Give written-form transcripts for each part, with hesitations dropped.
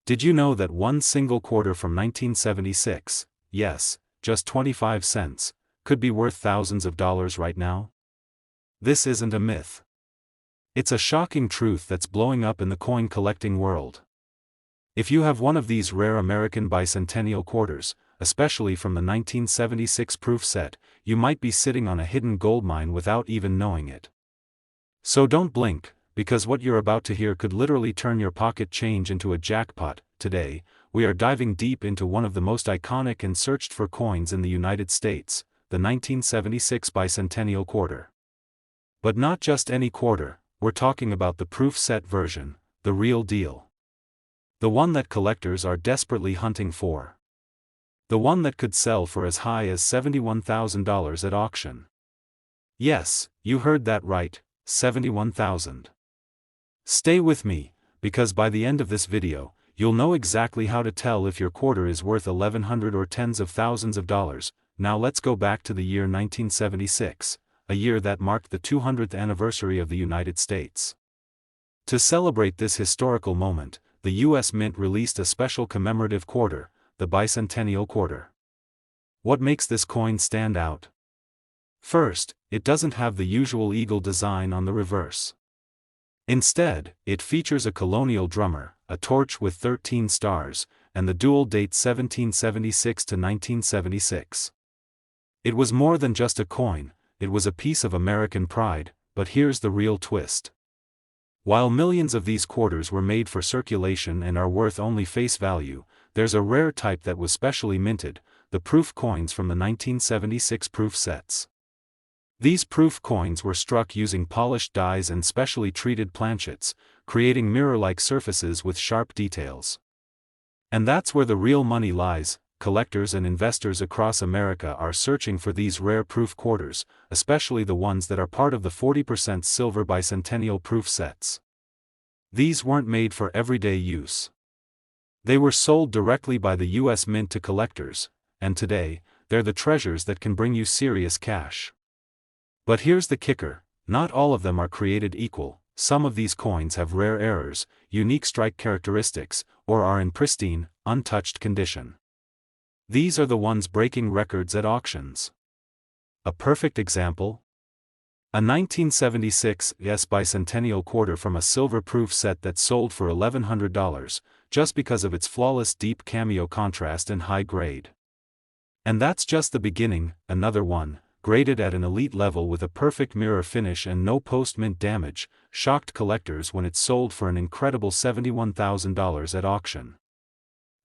Did you know that one single quarter from 1976, yes, just 25 cents, could be worth thousands of dollars right now? This isn't a myth. It's a shocking truth that's blowing up in the coin collecting world. If you have one of these rare American bicentennial quarters, especially from the 1976 proof set, you might be sitting on a hidden goldmine without even knowing it. So don't blink, because what you're about to hear could literally turn your pocket change into a jackpot. Today, we are diving deep into one of the most iconic and searched for coins in the United States, the 1976 Bicentennial Quarter. But not just any quarter, we're talking about the proof set version, the real deal. The one that collectors are desperately hunting for. The one that could sell for as high as $71,000 at auction. Yes, you heard that right, $71,000. Stay with me, because by the end of this video, you'll know exactly how to tell if your quarter is worth $1,100 or tens of thousands of dollars. Now let's go back to the year 1976, a year that marked the 200th anniversary of the United States. To celebrate this historical moment, the U.S. Mint released a special commemorative quarter, the Bicentennial Quarter. What makes this coin stand out? First, it doesn't have the usual eagle design on the reverse. Instead, it features a colonial drummer, a torch with 13 stars, and the dual date 1776 to 1976. It was more than just a coin, it was a piece of American pride, but here's the real twist. While millions of these quarters were made for circulation and are worth only face value, there's a rare type that was specially minted, the proof coins from the 1976 proof sets. These proof coins were struck using polished dies and specially treated planchets, creating mirror-like surfaces with sharp details. And that's where the real money lies. Collectors and investors across America are searching for these rare proof quarters, especially the ones that are part of the 40% silver bicentennial proof sets. These weren't made for everyday use. They were sold directly by the U.S. Mint to collectors, and today, they're the treasures that can bring you serious cash. But here's the kicker, not all of them are created equal. Some of these coins have rare errors, unique strike characteristics, or are in pristine, untouched condition. These are the ones breaking records at auctions. A perfect example? A 1976 Bicentennial Quarter from a silver proof set that sold for $1,100, just because of its flawless deep cameo contrast and high grade. And that's just the beginning. Another one, graded at an elite level with a perfect mirror finish and no post-mint damage, shocked collectors when it sold for an incredible $71,000 at auction.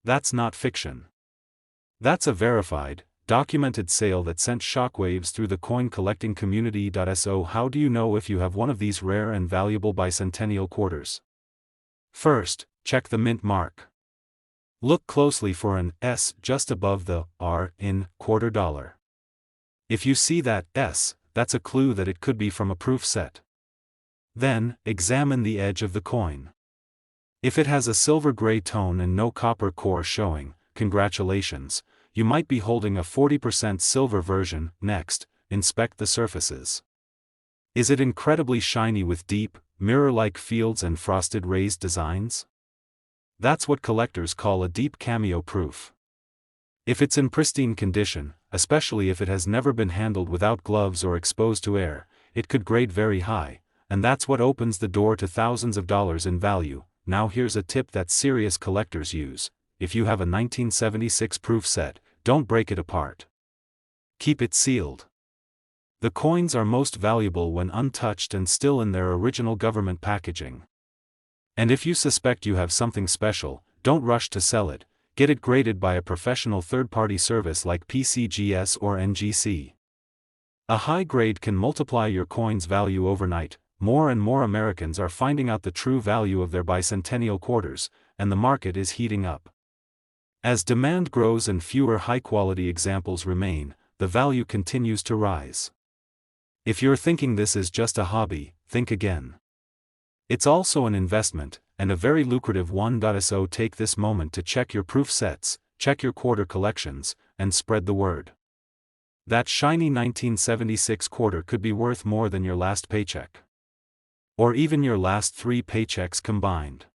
That's not fiction. That's a verified, documented sale that sent shockwaves through the coin collecting community. So how do you know if you have one of these rare and valuable bicentennial quarters? First, check the mint mark. Look closely for an S just above the R in quarter dollar. If you see that S, that's a clue that it could be from a proof set. Then, examine the edge of the coin. If it has a silver gray tone and no copper core showing, congratulations, you might be holding a 40% silver version. Next, inspect the surfaces. Is it incredibly shiny with deep, mirror-like fields and frosted raised designs? That's what collectors call a deep cameo proof. If it's in pristine condition, especially if it has never been handled without gloves or exposed to air, it could grade very high, and that's what opens the door to thousands of dollars in value. Now here's a tip that serious collectors use. If you have a 1976 proof set, don't break it apart. Keep it sealed. The coins are most valuable when untouched and still in their original government packaging. And if you suspect you have something special, don't rush to sell it. Get it graded by a professional third-party service like PCGS or NGC. A high grade can multiply your coin's value overnight. More and more Americans are finding out the true value of their bicentennial quarters, and the market is heating up. As demand grows and fewer high-quality examples remain, the value continues to rise. If you're thinking this is just a hobby, think again. It's also an investment, and a very lucrative one. So take this moment to check your proof sets, check your quarter collections, and spread the word. That shiny 1976 quarter could be worth more than your last paycheck. Or even your last 3 paychecks combined.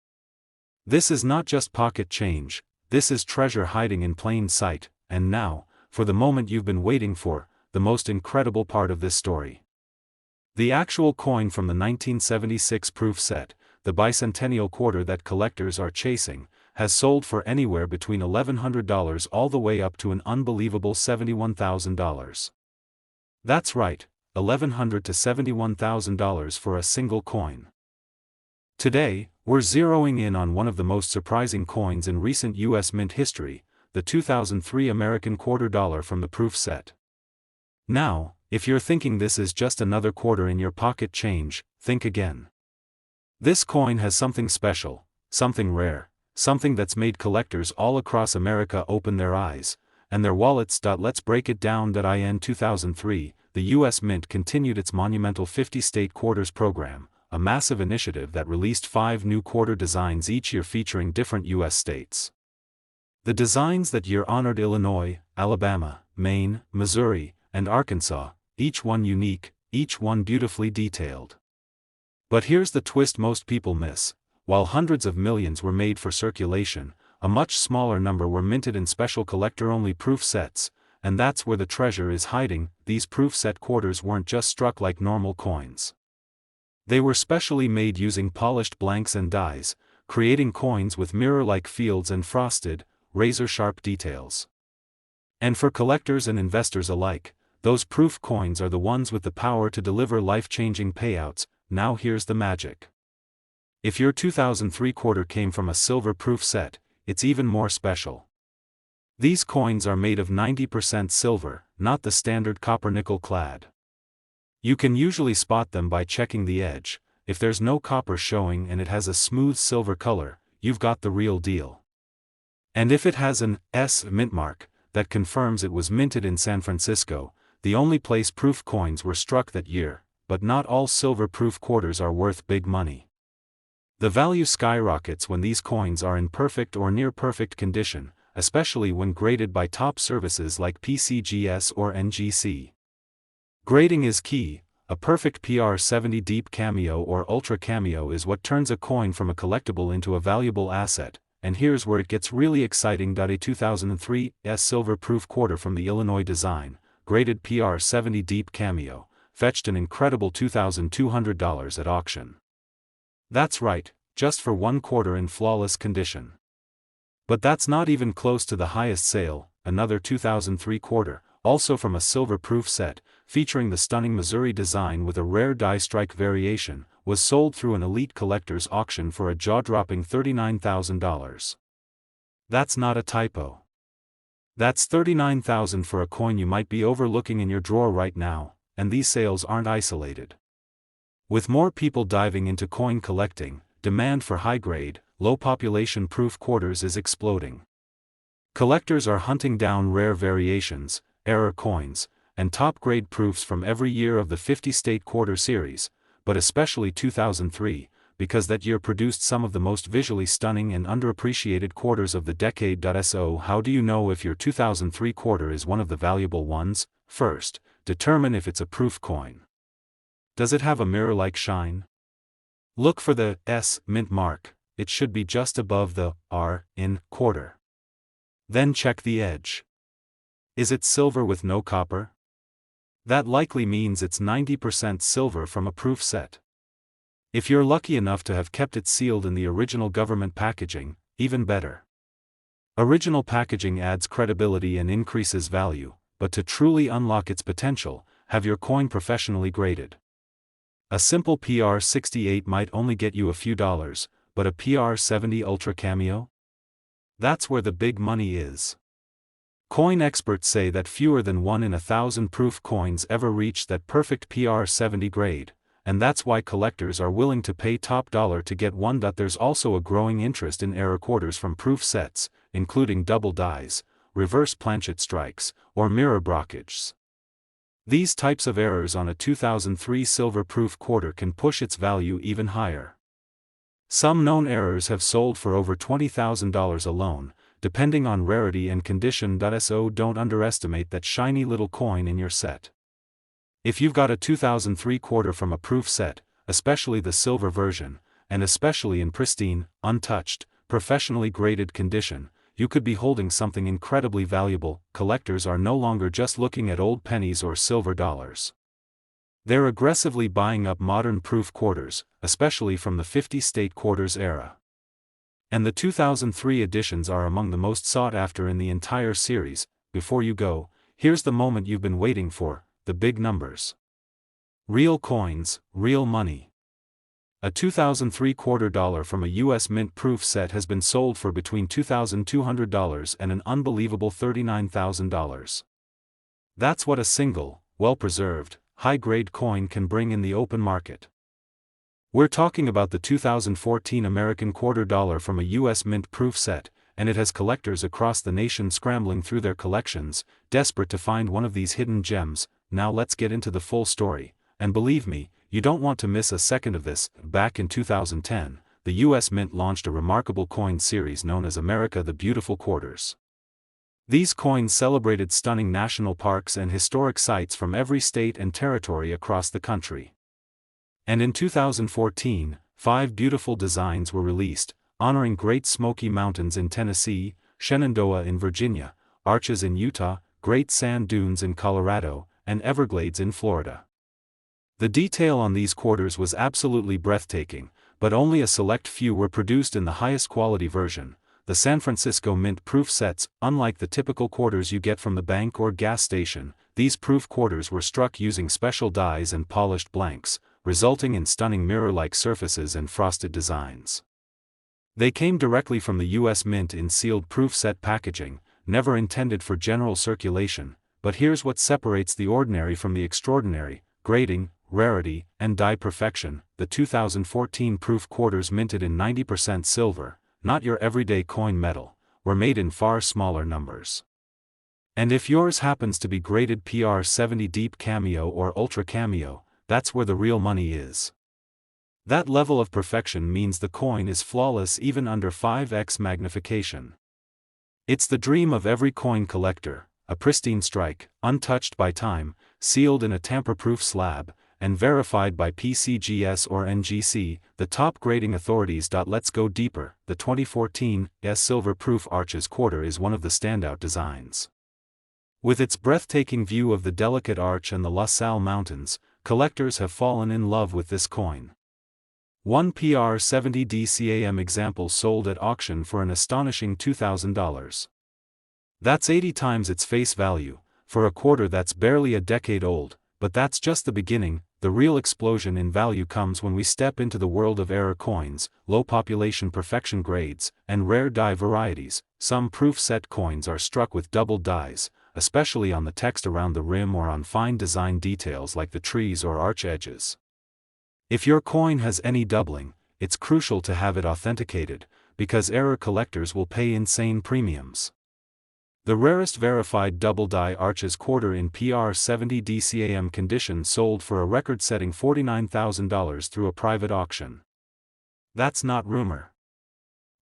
This is not just pocket change, this is treasure hiding in plain sight. And now, for the moment you've been waiting for, the most incredible part of this story. The actual coin from the 1976 proof set, the Bicentennial Quarter that collectors are chasing, has sold for anywhere between $1,100 all the way up to an unbelievable $71,000. That's right, $1,100 to $71,000 for a single coin. Today, we're zeroing in on one of the most surprising coins in recent U.S. mint history, the 2003 American quarter dollar from the proof set. Now, if you're thinking this is just another quarter in your pocket change, think again. This coin has something special, something rare, something that's made collectors all across America open their eyes, and their wallets. Let's break it down. In 2003, the U.S. Mint continued its monumental 50-state quarters program, a massive initiative that released 5 new quarter designs each year featuring different U.S. states. The designs that year honored Illinois, Alabama, Maine, Missouri, and Arkansas, each one unique, each one beautifully detailed. But here's the twist most people miss: while hundreds of millions were made for circulation, a much smaller number were minted in special collector-only proof sets, and that's where the treasure is hiding. These proof set quarters weren't just struck like normal coins. They were specially made using polished blanks and dies, creating coins with mirror-like fields and frosted, razor-sharp details. And for collectors and investors alike, those proof coins are the ones with the power to deliver life-changing payouts. Now here's the magic. If your 2003 quarter came from a silver proof set, it's even more special. These coins are made of 90% silver, not the standard copper-nickel clad. You can usually spot them by checking the edge. If there's no copper showing and it has a smooth silver color, you've got the real deal. And if it has an S mint mark, that confirms it was minted in San Francisco, the only place proof coins were struck that year. But not all silver proof quarters are worth big money. The value skyrockets when these coins are in perfect or near perfect condition, especially when graded by top services like PCGS or NGC. Grading is key. A perfect PR70 Deep Cameo or Ultra Cameo is what turns a coin from a collectible into a valuable asset, and here's where it gets really exciting. A 2003 S silver proof quarter from the Illinois design, graded PR70 Deep Cameo, fetched an incredible $2,200 at auction. That's right, just for one quarter in flawless condition. But that's not even close to the highest sale. Another 2003 quarter, also from a silver proof set, featuring the stunning Missouri design with a rare die strike variation, was sold through an elite collector's auction for a jaw-dropping $39,000. That's not a typo. That's $39,000 for a coin you might be overlooking in your drawer right now. And these sales aren't isolated. With more people diving into coin collecting, demand for high-grade, low-population proof quarters is exploding. Collectors are hunting down rare variations, error coins, and top-grade proofs from every year of the 50-state quarter series, but especially 2003, because that year produced some of the most visually stunning and underappreciated quarters of the decade. So how do you know if your 2003 quarter is one of the valuable ones? First, determine if it's a proof coin. Does it have a mirror-like shine? Look for the S mint mark. It should be just above the R in quarter. Then check the edge. Is it silver with no copper? That likely means it's 90% silver from a proof set. If you're lucky enough to have kept it sealed in the original government packaging, even better. Original packaging adds credibility and increases value, but to truly unlock its potential, have your coin professionally graded. A simple PR68 might only get you a few dollars, but a PR70 Ultra Cameo? That's where the big money is. Coin experts say that fewer than 1 in 1,000 proof coins ever reach that perfect PR70 grade, and that's why collectors are willing to pay top dollar to get one. There's also a growing interest in error quarters from proof sets, including double dies, reverse planchet strikes, or mirror brockages. These types of errors on a 2003 silver proof quarter can push its value even higher. Some known errors have sold for over $20,000 alone, depending on rarity and condition. So don't underestimate that shiny little coin in your set. If you've got a 2003 quarter from a proof set, especially the silver version, and especially in pristine, untouched, professionally graded condition, you could be holding something incredibly valuable. Collectors are no longer just looking at old pennies or silver dollars. They're aggressively buying up modern proof quarters, especially from the 50-state quarters era. And the 2003 editions are among the most sought after in the entire series. Before you go, here's the moment you've been waiting for, the big numbers. Real coins, real money. A 2003 quarter dollar from a U.S. Mint proof set has been sold for between $2,200 and an unbelievable $39,000. That's what a single, well-preserved, high-grade coin can bring in the open market. We're talking about the 2014 American quarter dollar from a U.S. Mint proof set, and it has collectors across the nation scrambling through their collections, desperate to find one of these hidden gems. Now let's get into the full story, and believe me, you don't want to miss a second of this. Back in 2010, the U.S. Mint launched a remarkable coin series known as America the Beautiful Quarters. These coins celebrated stunning national parks and historic sites from every state and territory across the country. And in 2014, 5 beautiful designs were released, honoring Great Smoky Mountains in Tennessee, Shenandoah in Virginia, Arches in Utah, Great Sand Dunes in Colorado, and Everglades in Florida. The detail on these quarters was absolutely breathtaking, but only a select few were produced in the highest quality version. The San Francisco Mint proof sets, unlike the typical quarters you get from the bank or gas station, these proof quarters were struck using special dies and polished blanks, resulting in stunning mirror-like surfaces and frosted designs. They came directly from the U.S. Mint in sealed proof set packaging, never intended for general circulation, but here's what separates the ordinary from the extraordinary: grading, rarity, and die perfection. The 2014 proof quarters, minted in 90% silver, not your everyday coin metal, were made in far smaller numbers. And if yours happens to be graded PR70 Deep Cameo or Ultra Cameo, that's where the real money is. That level of perfection means the coin is flawless even under 5x magnification. It's the dream of every coin collector: a pristine strike, untouched by time, sealed in a tamper-proof slab, and verified by PCGS or NGC, the top grading authorities. Let's go deeper. The 2014 silver proof Arches quarter is one of the standout designs. With its breathtaking view of the delicate arch and the La Salle Mountains, collectors have fallen in love with this coin. One PR70 DCAM example sold at auction for an astonishing $2,000. That's 80 times its face value, for a quarter that's barely a decade old. But that's just the beginning. The real explosion in value comes when we step into the world of error coins, low population perfection grades, and rare die varieties. Some proof set coins are struck with double dies, especially on the text around the rim or on fine design details like the trees or arch edges. If your coin has any doubling, it's crucial to have it authenticated, because error collectors will pay insane premiums. The rarest verified double-die Arches quarter in PR70 DCAM condition sold for a record-setting $49,000 through a private auction. That's not rumor.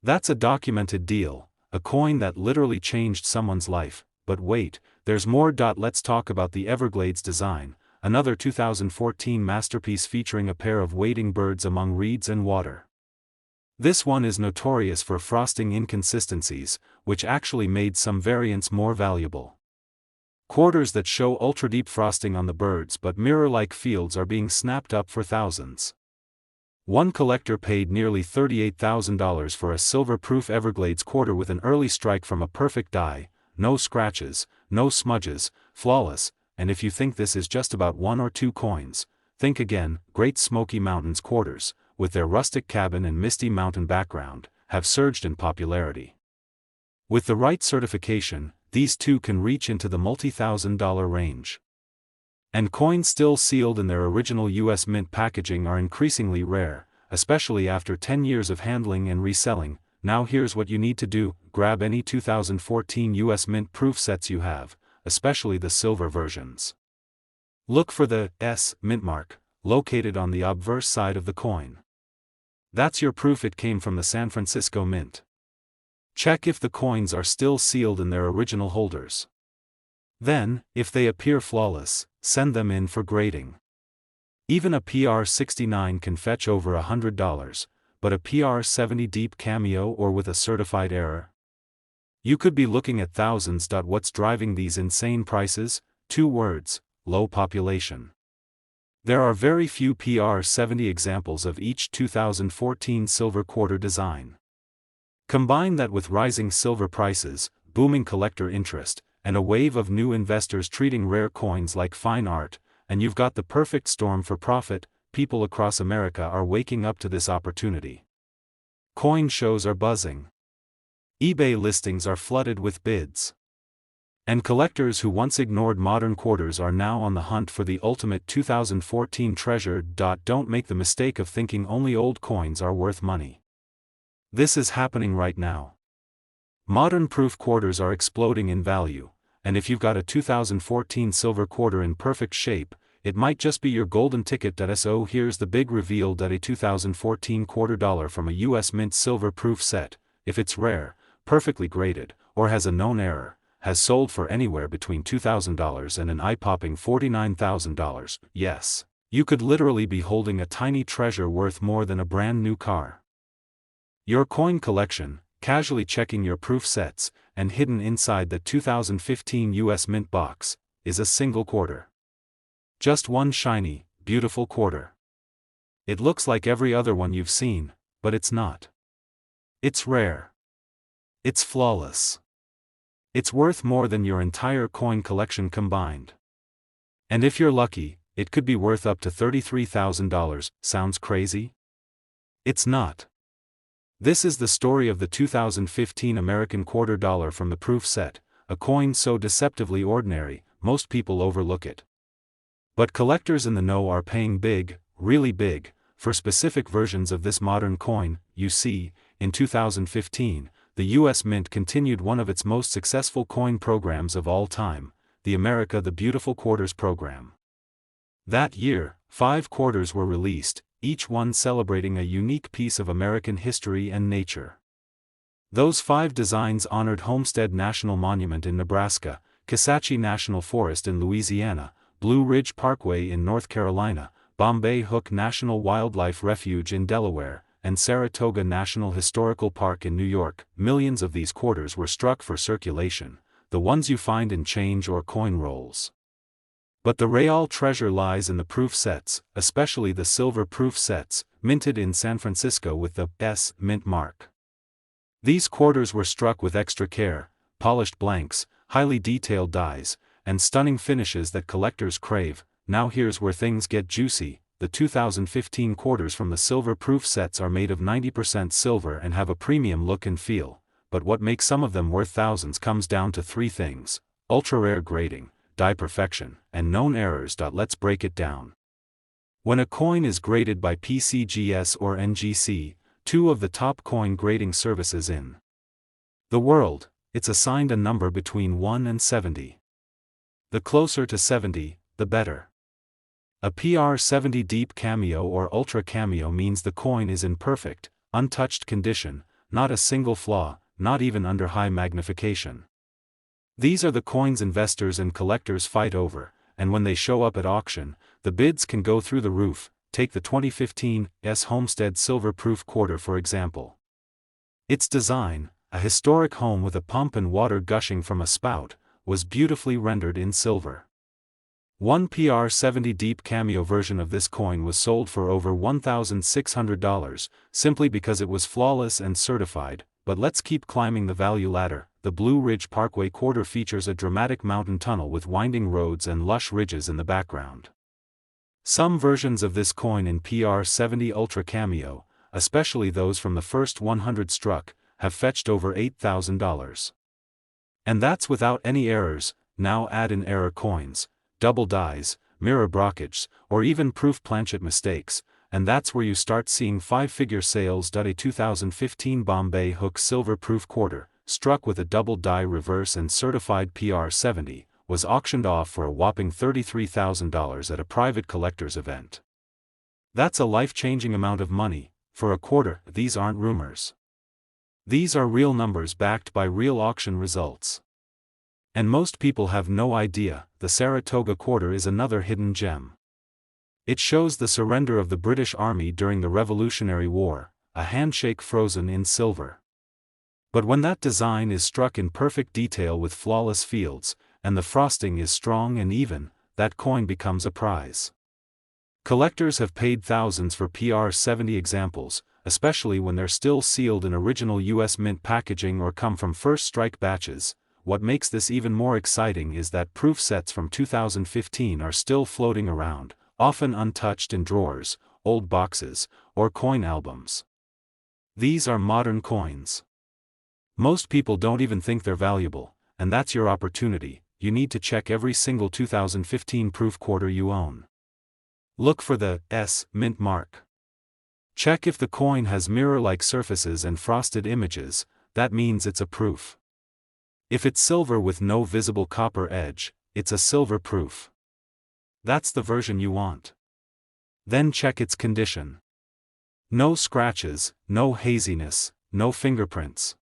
That's a documented deal, a coin that literally changed someone's life. But wait, there's more. Let's talk about the Everglades design, another 2014 masterpiece featuring a pair of wading birds among reeds and water. This one is notorious for frosting inconsistencies, which actually made some variants more valuable. Quarters that show ultra-deep frosting on the birds but mirror-like fields are being snapped up for thousands. One collector paid nearly $38,000 for a silver-proof Everglades quarter with an early strike from a perfect die, no scratches, no smudges, flawless. And if you think this is just about one or two coins, think again. Great Smoky Mountains quarters, with their rustic cabin and misty mountain background, have surged in popularity. With the right certification, these too can reach into the multi-$1,000 range. And coins still sealed in their original U.S. Mint packaging are increasingly rare, especially after 10 years of handling and reselling. Now here's what you need to do: grab any 2014 U.S. Mint proof sets you have, especially the silver versions. Look for the S Mint mark, located on the obverse side of the coin. That's your proof it came from the San Francisco Mint. Check if the coins are still sealed in their original holders. Then, if they appear flawless, send them in for grading. Even a PR69 can fetch over $100, but a PR70 deep cameo or with a certified error? You could be looking at thousands. What's driving these insane prices? 2 words: low population. There are very few PR70 examples of each 2014 silver quarter design. Combine that with rising silver prices, booming collector interest, and a wave of new investors treating rare coins like fine art, and you've got the perfect storm for profit. People across America are waking up to this opportunity. Coin shows are buzzing. eBay listings are flooded with bids. And collectors who once ignored modern quarters are now on the hunt for the ultimate 2014 treasure. Don't make the mistake of thinking only old coins are worth money. This is happening right now. Modern proof quarters are exploding in value, and if you've got a 2014 silver quarter in perfect shape, it might just be your golden ticket. So here's the big reveal: a 2014 quarter dollar from a US Mint silver proof set, if it's rare, perfectly graded, or has a known error, has sold for anywhere between $2,000 and an eye-popping $49,000. Yes, you could literally be holding a tiny treasure worth more than a brand new car. Your coin collection, casually checking your proof sets, and hidden inside the 2015 US Mint box, is a single quarter. Just one shiny, beautiful quarter. It looks like every other one you've seen, but it's not. It's rare. It's flawless. It's worth more than your entire coin collection combined. And if you're lucky, it could be worth up to $33,000. Sounds crazy? It's not. This is the story of the 2015 American quarter dollar from the proof set, a coin so deceptively ordinary, most people overlook it. But collectors in the know are paying big, really big, for specific versions of this modern coin. You see, in 2015, the US Mint continued one of its most successful coin programs of all time, the America the Beautiful Quarters program. That year, 5 quarters were released, each one celebrating a unique piece of American history and nature. Those 5 designs honored Homestead National Monument in Nebraska, Kisatchie National Forest in Louisiana, Blue Ridge Parkway in North Carolina, Bombay Hook National Wildlife Refuge in Delaware, and Saratoga National Historical Park in New York. Millions of these quarters were struck for circulation, the ones you find in change or coin rolls. But the real treasure lies in the proof sets, especially the silver proof sets, minted in San Francisco with the S Mint mark. These quarters were struck with extra care, polished blanks, highly detailed dies, and stunning finishes that collectors crave. Now here's where things get juicy. The 2015 quarters from the silver proof sets are made of 90% silver and have a premium look and feel, but what makes some of them worth thousands comes down to 3 things: ultra-rare grading, die perfection, and known errors. Let's break it down. When a coin is graded by PCGS or NGC, 2 of the top coin grading services in the world, it's assigned a number between 1 and 70. The closer to 70, the better. A PR70 deep cameo or ultra cameo means the coin is in perfect, untouched condition, not a single flaw, not even under high magnification. These are the coins investors and collectors fight over, and when they show up at auction, the bids can go through the roof. Take the 2015 S Homestead Silver Proof Quarter for example. Its design, a historic home with a pump and water gushing from a spout, was beautifully rendered in silver. One PR70 deep cameo version of this coin was sold for over $1,600, simply because it was flawless and certified. But let's keep climbing the value ladder. The Blue Ridge Parkway quarter features a dramatic mountain tunnel with winding roads and lush ridges in the background. Some versions of this coin in PR70 Ultra Cameo, especially those from the first 100 struck, have fetched over $8,000. And that's without any errors. Now add in error coins, double dies, mirror brockages, or even proof planchet mistakes, and that's where you start seeing 5-figure sales. A 2015 Bombay Hook Silver Proof Quarter, struck with a double die reverse and certified PR70, was auctioned off for a whopping $33,000 at a private collector's event. That's a life-changing amount of money. For a quarter. These aren't rumors. These are real numbers backed by real auction results. And most people have no idea, the Saratoga Quarter is another hidden gem. It shows the surrender of the British Army during the Revolutionary War, a handshake frozen in silver. But when that design is struck in perfect detail with flawless fields, and the frosting is strong and even, that coin becomes a prize. Collectors have paid thousands for PR70 examples, especially when they're still sealed in original US Mint packaging or come from first-strike batches. What makes this even more exciting is that proof sets from 2015 are still floating around, often untouched in drawers, old boxes, or coin albums. These are modern coins. Most people don't even think they're valuable, and that's your opportunity. You need to check every single 2015 proof quarter you own. Look for the S Mint mark. Check if the coin has mirror-like surfaces and frosted images, that means it's a proof. If it's silver with no visible copper edge, it's a silver proof. That's the version you want. Then check its condition. No scratches, no haziness, no fingerprints.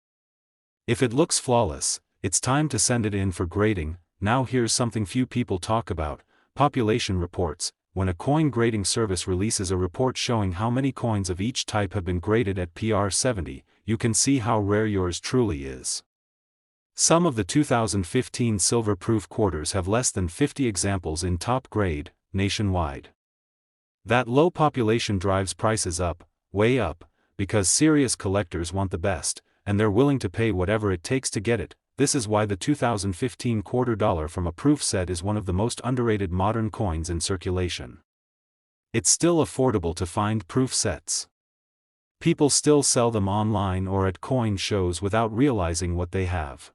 If it looks flawless, it's time to send it in for grading. Now here's something few people talk about: population reports. When a coin grading service releases a report showing how many coins of each type have been graded at PR70, you can see how rare yours truly is. Some of the 2015 silver proof quarters have less than 50 examples in top grade, nationwide. That low population drives prices up, way up, because serious collectors want the best, and they're willing to pay whatever it takes to get it. This is why the 2015 quarter dollar from a proof set is one of the most underrated modern coins in circulation. It's still affordable to find proof sets. People still sell them online or at coin shows without realizing what they have.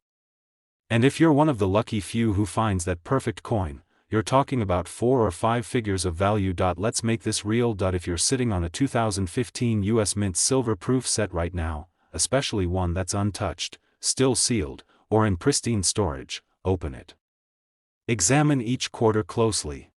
And if you're one of the lucky few who finds that perfect coin, you're talking about 4 or 5 figures of value. Let's make this real. If you're sitting on a 2015 US Mint silver proof set right now, especially one that's untouched, still sealed, or in pristine storage, open it. Examine each quarter closely.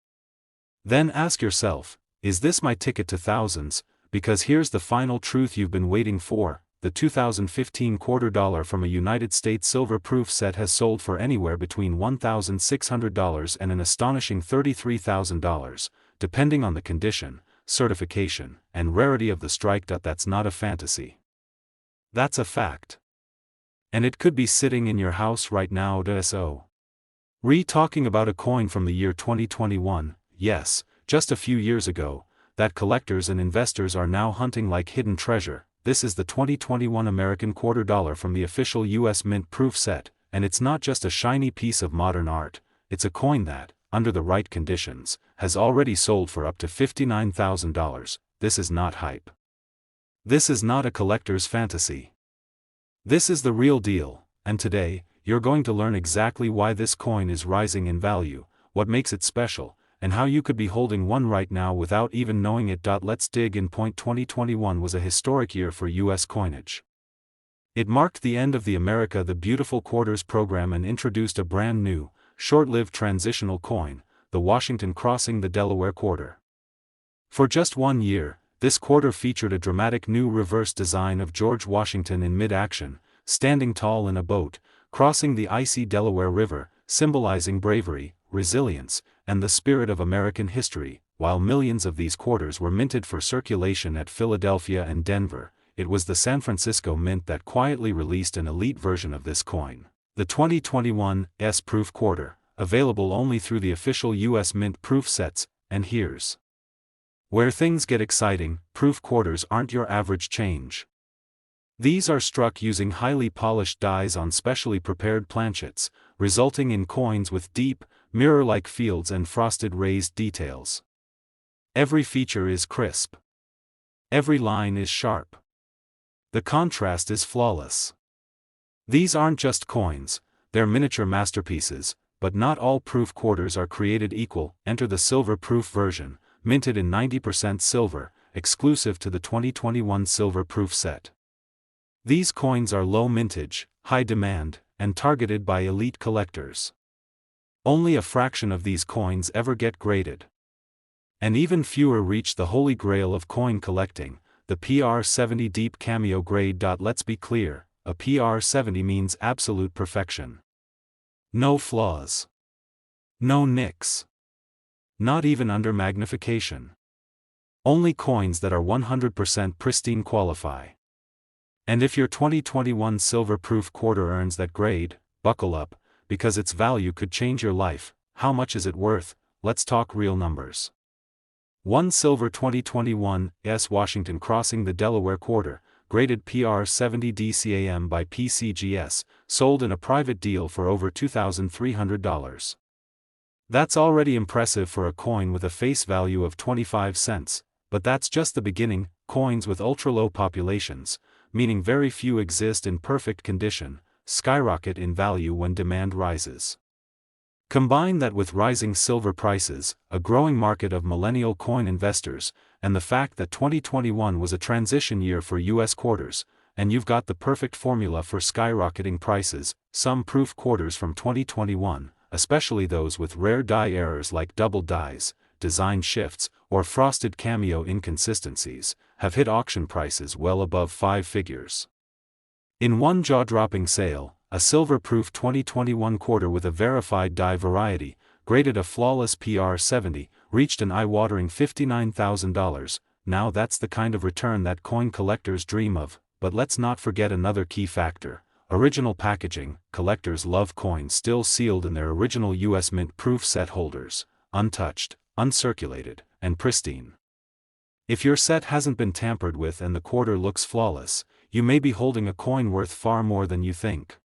Then ask yourself, is this my ticket to thousands? Because here's the final truth you've been waiting for: the 2015 quarter dollar from a United States silver proof set has sold for anywhere between $1,600 and an astonishing $33,000, depending on the condition, certification, and rarity of the strike. That's not a fantasy. That's a fact. And it could be sitting in your house right now. So, talking about a coin from the year 2021, yes, just a few years ago, that collectors and investors are now hunting like hidden treasure. This is the 2021 American quarter dollar from the official US Mint proof set, and it's not just a shiny piece of modern art, it's a coin that, under the right conditions, has already sold for up to $59,000. This is not hype. This is not a collector's fantasy. This is the real deal, and today, you're going to learn exactly why this coin is rising in value, what makes it special, and how you could be holding one right now without even knowing it. Let's dig in. 2021 was a historic year for US coinage. It marked the end of the America the Beautiful Quarters program and introduced a brand new, short-lived transitional coin, the Washington crossing the Delaware quarter. For just 1 year, this quarter featured a dramatic new reverse design of George Washington in mid-action, standing tall in a boat, crossing the icy Delaware River, symbolizing bravery, resilience, and the spirit of American history. While millions of these quarters were minted for circulation at Philadelphia and Denver, it was the San Francisco Mint that quietly released an elite version of this coin, the 2021 S Proof Quarter, available only through the official US Mint proof sets. And here's where things get exciting: proof quarters aren't your average change. These are struck using highly polished dies on specially prepared planchets, resulting in coins with deep, mirror-like fields and frosted raised details. Every feature is crisp. Every line is sharp. The contrast is flawless. These aren't just coins, they're miniature masterpieces, but not all proof quarters are created equal. Enter the silver proof version, minted in 90% silver, exclusive to the 2021 silver proof set. These coins are low mintage, high demand, and targeted by elite collectors. Only a fraction of these coins ever get graded. And even fewer reach the holy grail of coin collecting, the PR70 deep cameo grade. Let's be clear, a PR70 means absolute perfection. No flaws. No nicks. Not even under magnification. Only coins that are 100% pristine qualify. And if your 2021 silver-proof quarter earns that grade, buckle up, because its value could change your life. How much is it worth? Let's talk real numbers. One silver 2021 S Washington crossing the Delaware quarter, graded PR 70 DCAM by PCGS, sold in a private deal for over $2,300. That's already impressive for a coin with a face value of 25 cents, but that's just the beginning. Coins with ultra-low populations, meaning very few exist in perfect condition, skyrocket in value when demand rises. Combine that with rising silver prices, a growing market of millennial coin investors, and the fact that 2021 was a transition year for US quarters, and you've got the perfect formula for skyrocketing prices. Some proof quarters from 2021, especially those with rare die errors like double dies, design shifts, or frosted cameo inconsistencies, have hit auction prices well above 5 figures. In one jaw-dropping sale, a silver-proof 2021 quarter with a verified die variety, graded a flawless PR 70, reached an eye-watering $59,000. Now that's the kind of return that coin collectors dream of. But let's not forget another key factor: original packaging. Collectors love coins still sealed in their original US Mint proof set holders, untouched, uncirculated, and pristine. If your set hasn't been tampered with and the quarter looks flawless, you may be holding a coin worth far more than you think.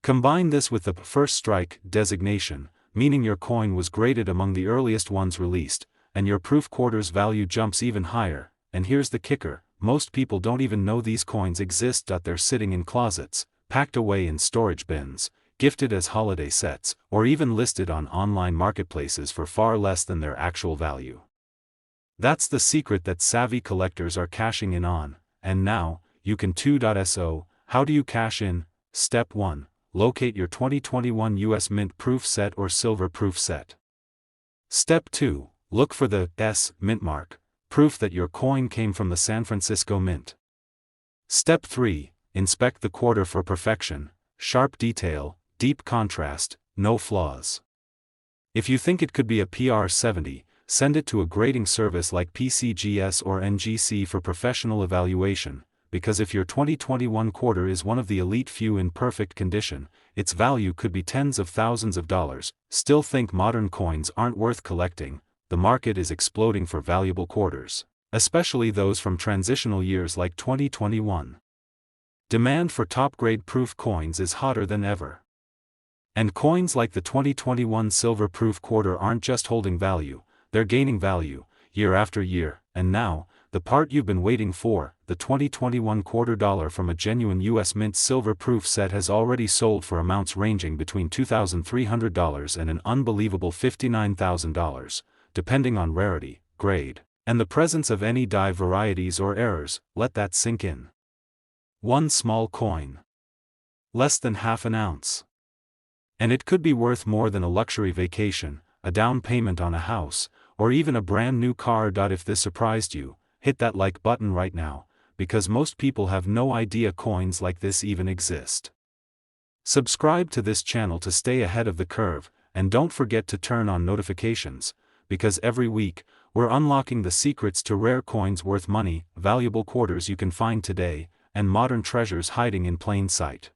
Combine this with the first strike designation, meaning your coin was graded among the earliest ones released, and your proof quarter's value jumps even higher. And here's the kicker: most people don't even know these coins exist. They're sitting in closets, packed away in storage bins, gifted as holiday sets, or even listed on online marketplaces for far less than their actual value. That's the secret that savvy collectors are cashing in on, and now, you can too. So, how do you cash in? Step 1. Locate your 2021 US Mint proof set or silver proof set. Step 2. Look for the S Mint mark, proof that your coin came from the San Francisco Mint. Step 3. Inspect the quarter for perfection, sharp detail, deep contrast, no flaws. If you think it could be a PR 70, send it to a grading service like PCGS or NGC for professional evaluation, because if your 2021 quarter is one of the elite few in perfect condition, its value could be tens of thousands of dollars. Still think modern coins aren't worth collecting? The market is exploding for valuable quarters, especially those from transitional years like 2021. Demand for top-grade proof coins is hotter than ever. And coins like the 2021 silver proof quarter aren't just holding value, they're gaining value, year after year. And now, the part you've been waiting for: the 2021 quarter dollar from a genuine US Mint silver proof set has already sold for amounts ranging between $2,300 and an unbelievable $59,000, depending on rarity, grade, and the presence of any die varieties or errors. Let that sink in. One small coin, less than half an ounce, and it could be worth more than a luxury vacation, a down payment on a house, or even a brand new car. If this surprised you, hit that like button right now, because most people have no idea coins like this even exist. Subscribe to this channel to stay ahead of the curve, and don't forget to turn on notifications, because every week, we're unlocking the secrets to rare coins worth money, valuable quarters you can find today, and modern treasures hiding in plain sight.